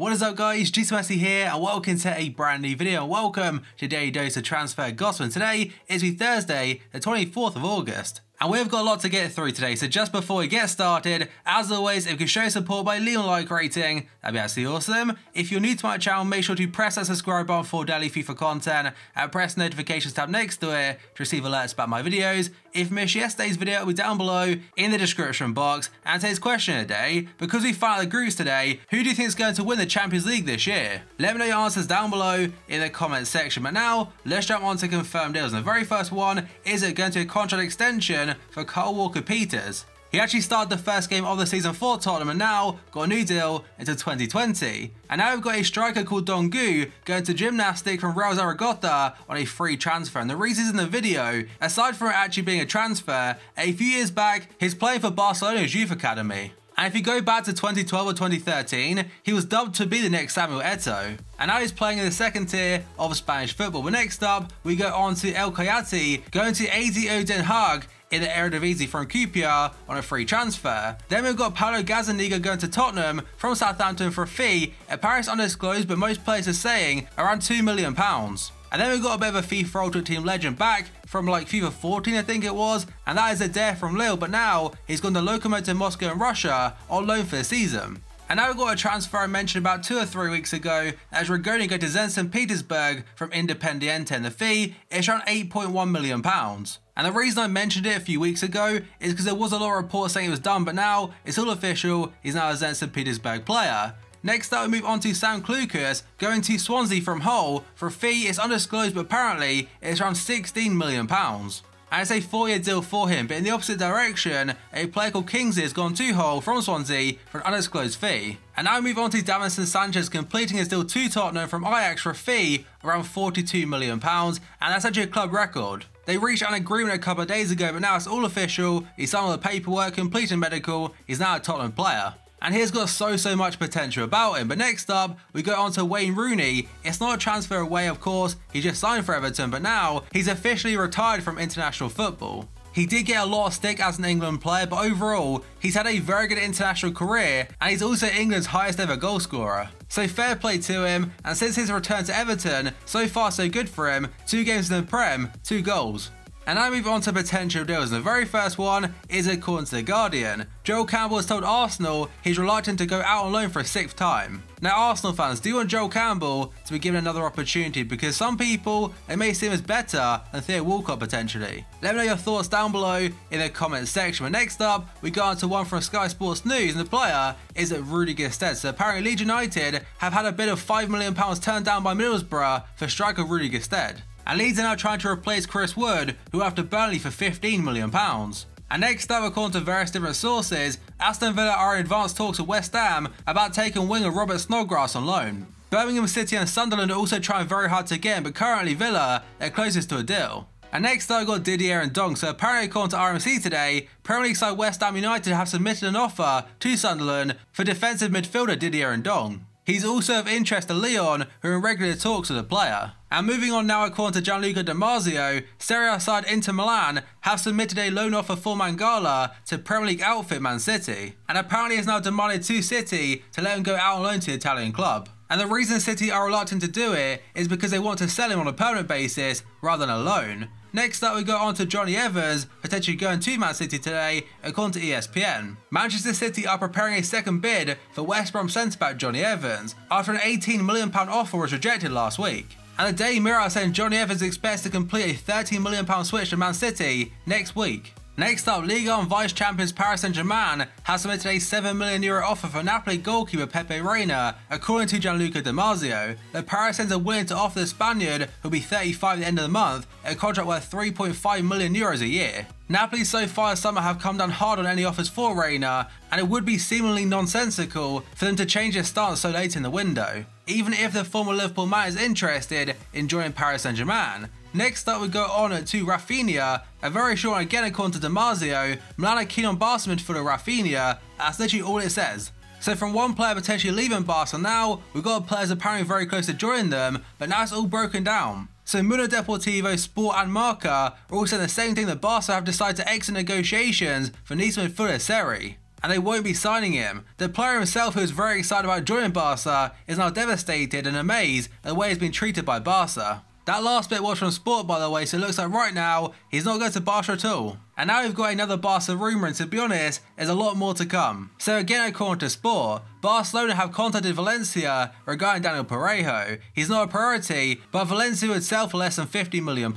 What is up guys, Messi here and welcome to a brand new video. Welcome to Daily Dose of Transfer Gospel. Today is Thursday, the 24th of August. And we've got a lot to get through today, so just before we get started, as always, if you can show support by leaving a like rating, that'd be absolutely awesome. If you're new to my channel, make sure to press that subscribe button for daily FIFA content and press the notifications tab next to it to receive alerts about my videos. If you missed yesterday's video, it'll be down below in the description box. And today's question of the day, because we found out the groups today, who do you think is going to win the Champions League this year? Let me know your answers down below in the comment section. But now, let's jump on to confirmed deals. And the very first one is it going to be a contract extension for Kyle Walker-Peters. He actually started the first game of the season for Tottenham and now got a new deal until 2020. And now we've got a striker called Dongu going to Gymnastic from Real Zaragoza on a free transfer. And the reasons in the video, aside from it actually being a transfer, a few years back, he's playing for Barcelona's youth academy. And if you go back to 2012 or 2013, he was dubbed to be the next Samuel Eto'o. And now he's playing in the second tier of Spanish football. But next up, we go on to El Kayati going to ADO Den Haag in the Eredivisie from QPR on a free transfer. Then we've got Paulo Gazzaniga going to Tottenham from Southampton for a fee, apparently undisclosed, but most players are saying around £2 million. And then we've got a bit of a FIFA Ultimate Team legend back from like FIFA 14 I think it was, and that is Adair from Lille, but now he's gone to Lokomotiv Moscow in Russia on loan for the season. And now we've got a transfer I mentioned about 2 or 3 weeks ago as Rigoni go to Zenit St. Petersburg from Independiente, and the fee is around £8.1 million. And the reason I mentioned it a few weeks ago is because there was a lot of reports saying it was done, but now it's all official, he's now a Zenit St. Petersburg player. Next up we move on to Sam Clucas going to Swansea from Hull for a fee. It's undisclosed, but apparently it's around £16 million. And it's a 4-year deal for him, but in the opposite direction, a player called Kingsley has gone to Hull from Swansea for an undisclosed fee. And now we move on to Davinson Sanchez completing his deal to Tottenham from Ajax for a fee around £42 million, and that's actually a club record. They reached an agreement a couple of days ago, but now it's all official. He's signed all the paperwork, completed medical, he's now a Tottenham player. And he's got so much potential about him. But next up, we go on to Wayne Rooney. It's not a transfer away, of course, he just signed for Everton, but now he's officially retired from international football. He did get a lot of stick as an England player, but overall, he's had a very good international career, and he's also England's highest ever goal scorer. So fair play to him, and since his return to Everton, so far so good for him, 2 games in the Prem, 2 goals. And now move on to potential deals. The very first one is according to The Guardian. Joel Campbell has told Arsenal he's reluctant to go out on loan for a 6th time. Now Arsenal fans, do you want Joel Campbell to be given another opportunity? Because some people, they may see him as better than Theo Walcott potentially. Let me know your thoughts down below in the comment section. But next up, we go on to one from Sky Sports News, and the player is Rudy Gestede. So apparently Leeds United have had a bid of £5 million turned down by Middlesbrough for striker Rudy Gestede. And Leeds are now trying to replace Chris Wood, who left to Burnley for £15 million. And next up, according to various different sources, Aston Villa are in advanced talks with West Ham about taking winger Robert Snodgrass on loan. Birmingham City and Sunderland are also trying very hard to get him, but currently Villa are closest to a deal. And next up, I've got Didier and Dong. So apparently, according to RMC today, Premier League side West Ham United have submitted an offer to Sunderland for defensive midfielder Didier and Dong. He's also of interest to Lyon, who are in regular talks with the player. And moving on now, according to Gianluca Di Marzio, Serie A side Inter Milan have submitted a loan offer for Mangala to Premier League outfit Man City. And apparently has now demanded to City to let him go out on loan to the Italian club. And the reason City are reluctant to do it is because they want to sell him on a permanent basis rather than a loan. Next up, we go on to Johnny Evans, potentially going to Man City today, according to ESPN. Manchester City are preparing a second bid for West Brom centre-back Johnny Evans, after an £18 million offer was rejected last week. And the Daily Mirror saying Johnny Evans expects to complete a £13 million switch to Man City next week. Next up, Ligue 1 vice-champions Paris Saint-Germain has submitted a €7 million offer for Napoli goalkeeper Pepe Reina, according to Gianluca Di Marzio. The Paris Saints are willing to offer the Spaniard, who'll be 35 at the end of the month, a contract worth €3.5 million a year. Napoli so far this summer have come down hard on any offers for Reina, and it would be seemingly nonsensical for them to change their stance so late in the window, even if the former Liverpool man is interested in joining Paris Saint-Germain. Next up, we go on to Rafinha, a very short one again according to Di Marzio. Milan are keen on Barca midfielder Rafinha, that's literally all it says. So from one player potentially leaving Barca, now we've got players apparently very close to joining them, but now it's all broken down. So Mundo Deportivo, Sport and Marca are all saying the same thing, that Barca have decided to exit negotiations for Nice midfielder Seri. and they won't be signing him. The player himself, who is very excited about joining Barca, is now devastated and amazed at the way he's been treated by Barca. That last bit was from Sport, by the way, so it looks like right now he's not going to Barca at all. And now we've got another Barca rumour, and to be honest, there's a lot more to come. So again, according to Sport, Barcelona have contacted Valencia regarding Daniel Parejo. He's not a priority, but Valencia would sell for less than £50 million.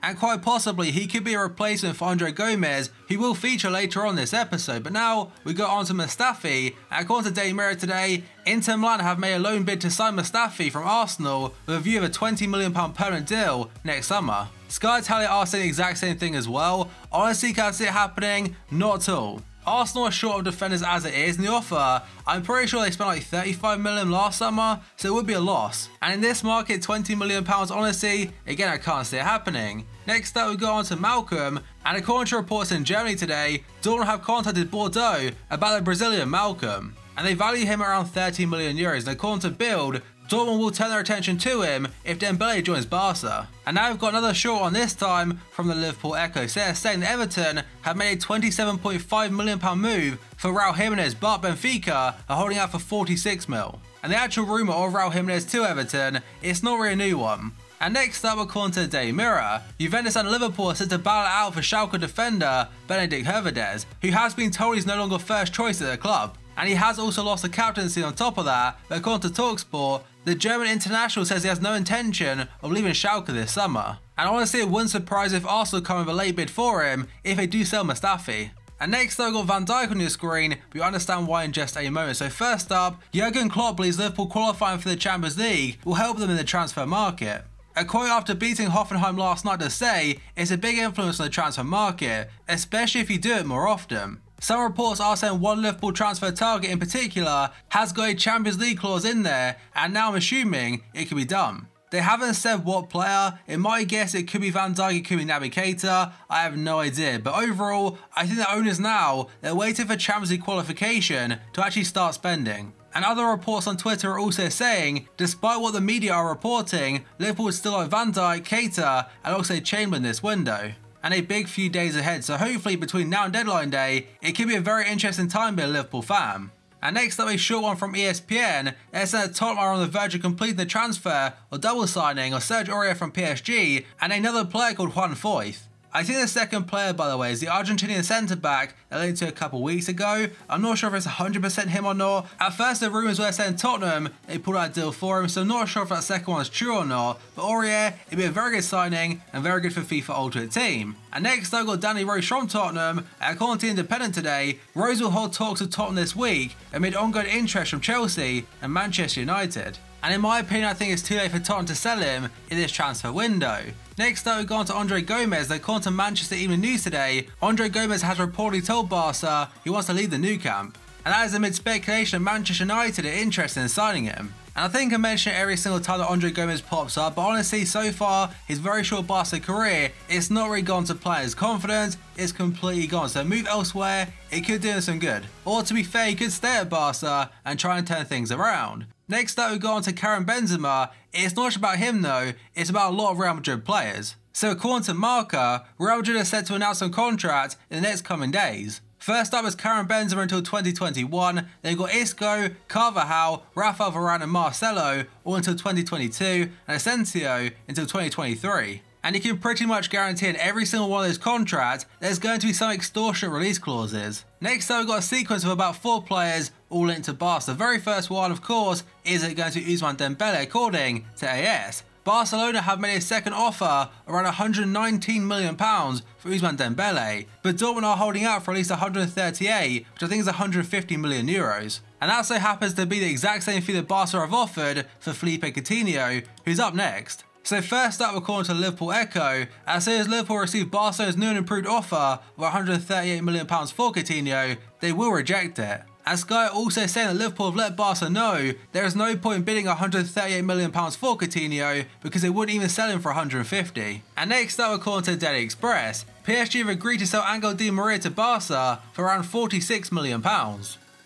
And quite possibly he could be a replacement for Andre Gomez, who will feature later on this episode. But now we go on to Mustafi, and according to Daily Mirror today, Inter Milan have made a loan bid to sign Mustafi from Arsenal with a view of a £20 million permanent deal next summer. Sky Italia are saying the exact same thing as well. Honestly, can't see it happening? Not at all. Arsenal are short of defenders as it is, and the offer, I'm pretty sure they spent like $35 million last summer, so it would be a loss. And in this market, £20 million, honestly, again, I can't see it happening. Next up, we go on to Malcolm, and according to reports in Germany today, Dortmund have contacted Bordeaux about the Brazilian Malcolm, and they value him around €30 million, and according to Bild, Dortmund will turn their attention to him if Dembele joins Barca. And now we've got another short on this time from the Liverpool Echo, so they're saying that Everton have made a £27.5 million move for Raul Jimenez, but Benfica are holding out for 46 mil. And the actual rumour of Raul Jimenez to Everton, it's not really a new one. And next up, according to the Daily Mirror, Juventus and Liverpool are set to battle it out for Schalke defender Benedikt Höwedes, who has been told he's no longer first choice at the club. And he has also lost the captaincy on top of that, but according to TalkSport, the German international says he has no intention of leaving Schalke this summer. And honestly, it wouldn't surprise if Arsenal come with a late bid for him if they do sell Mustafi. And next up, we've got Van Dijk on your screen, but you understand why in just a moment. So first up, Jurgen Klopp believes Liverpool qualifying for the Champions League will help them in the transfer market. A quote after beating Hoffenheim last night to say, it's a big influence on the transfer market, especially if you do it more often. Some reports are saying one Liverpool transfer target in particular has got a Champions League clause in there, and now I'm assuming it could be done. They haven't said what player. In my guess, it could be Van Dijk, it could be Naby Keita. I have no idea. But overall, I think the owners now, they're waiting for Champions League qualification to actually start spending. And other reports on Twitter are also saying, despite what the media are reporting, Liverpool would still like Van Dijk, Keita, and also Chamberlain this window. And a big few days ahead, so hopefully between now and deadline day, it could be a very interesting time to be a Liverpool fan. And next up, a short one from ESPN. They're saying that Tottenham are on the verge of completing the transfer or double signing of Serge Aurier from PSG and another player called Juan Foyth. I think the second player, by the way, is the Argentinian centre-back that linked to a couple weeks ago. I'm not sure if it's 100% him or not. At first, the rumours were saying Tottenham, they pulled out a deal for him, so I'm not sure if that second one is true or not. But Aurier, it'd be a very good signing and very good for FIFA Ultimate Team. And next, I've got Danny Rose from Tottenham. According to Independent today, Rose will hold talks with Tottenham this week amid ongoing interest from Chelsea and Manchester United. And in my opinion, I think it's too late for Tottenham to sell him in this transfer window. Next up, we've gone to Andre Gomez. According to Manchester Evening News today, Andre Gomez has reportedly told Barca he wants to leave the Nou Camp. And that is amid speculation of Manchester United are interested in signing him. And I think I mention it every single time that Andre Gomez pops up, but honestly, so far, his very short Barca career, it's not really gone to players' confidence, it's completely gone. So move elsewhere, it could do him some good. Or to be fair, he could stay at Barca and try and turn things around. Next up, we go on to Karim Benzema. It's not just about him though, it's about a lot of Real Madrid players. So according to Marca, Real Madrid is set to announce a contract in the next coming days. First up is Karim Benzema until 2021, they've got Isco, Carvajal, Rafael Varane and Marcelo all until 2022, and Asensio until 2023. And you can pretty much guarantee in every single one of those contracts, there's going to be some extortionate release clauses. Next up, we've got a sequence of about 4 players all linked to Barca. The very first one, of course, is going to Ousmane Dembele, according to AS. Barcelona have made a second offer around £119 million for Ousmane Dembele, but Dortmund are holding out for at least 138, which I think is €150 million. And that so happens to be the exact same fee that Barca have offered for Felipe Coutinho, who's up next. So first up, according to Liverpool Echo, as soon as Liverpool receive Barcelona's new and improved offer of £138 million for Coutinho, they will reject it. And Sky also saying that Liverpool have let Barca know there is no point in bidding £138 million for Coutinho because they wouldn't even sell him for 150. And next up, according to Daily Express, PSG have agreed to sell Angel Di Maria to Barca for around £46 million.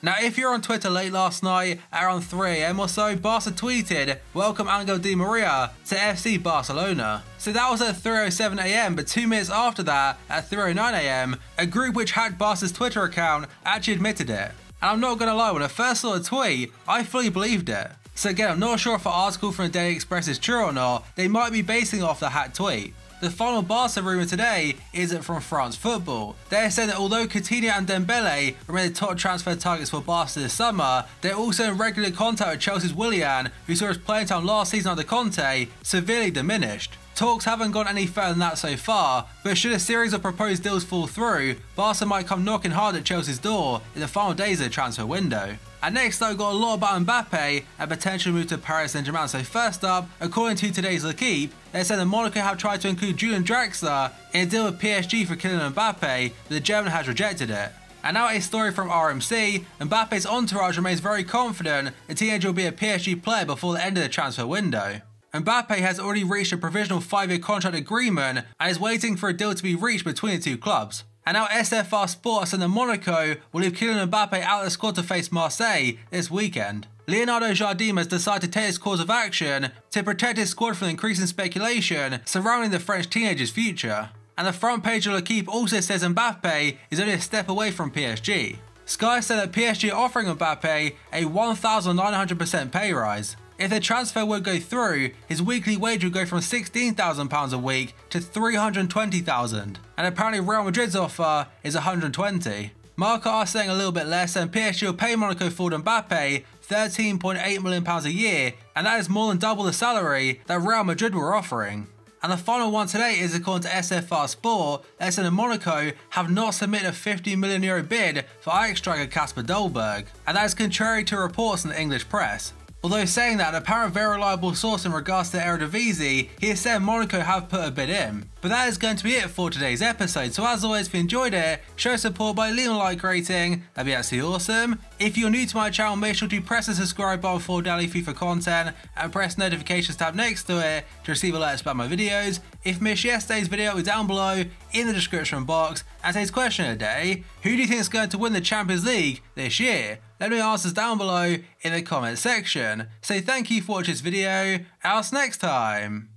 Now, if you're on Twitter late last night at around 3 AM or so, Barca tweeted, "Welcome Angel Di Maria to FC Barcelona." So that was at 3:07 AM, but 2 minutes after that, at 3:09 AM, a group which hacked Barca's Twitter account actually admitted it. And I'm not gonna lie, when I first saw the tweet, I fully believed it. So again, I'm not sure if the article from the Daily Express is true or not. They might be basing off the hacked tweet. The final Barca rumour today isn't from France Football. They're saying that although Coutinho and Dembele remain the top transfer targets for Barca this summer, they're also in regular contact with Chelsea's Willian, who saw his playing time last season under Conte severely diminished. Talks haven't gone any further than that so far, but should a series of proposed deals fall through, Barca might come knocking hard at Chelsea's door in the final days of the transfer window. And next I've got a lot about MBAPPE and potential move to Paris Saint-Germain. So first up, according to today's L'Equipe, they said that Monaco have tried to include Julian Draxler in a deal with PSG for Kylian Mbappe, but the German has rejected it. And now a story from RMC, Mbappe's entourage remains very confident the teenager will be a PSG player before the end of the transfer window. Mbappe has already reached a provisional 5-year contract agreement and is waiting for a deal to be reached between the two clubs. And now SFR Sport said that Monaco will leave Kylian Mbappe out of the squad to face Marseille this weekend. Leonardo Jardim has decided to take his course of action to protect his squad from the increasing speculation surrounding the French teenager's future. And the front page of L'Equipe also says Mbappe is only a step away from PSG. Sky said that PSG are offering Mbappe a 1,900% pay rise. If the transfer would go through, his weekly wage would go from £16,000 a week to £320,000, and apparently Real Madrid's offer is £120,000. Marca are saying a little bit less, and PSG will pay Monaco forward Mbappe £13.8 million a year, and that is more than double the salary that Real Madrid were offering. And the final one today is, according to SFR Sport, they said that Monaco have not submitted a €50 million bid for Ajax striker Kasper Dolberg, and that is contrary to reports in the English press. Although saying that, an apparent very reliable source in regards to the Eredivisie, he has said Monaco have put a bid in. But that is going to be it for today's episode, so as always, if you enjoyed it, show support by leaving a like rating, that'd be absolutely awesome. If you're new to my channel, make sure to press the subscribe button for daily FIFA content and press notifications tab next to it to receive alerts about my videos. If you missed yesterday's video, it's down below in the description box. And today's question of the day, who do you think is going to win the Champions League this year? Let me know your answers down below in the comment section. So thank you for watching this video, and I'll see you next time.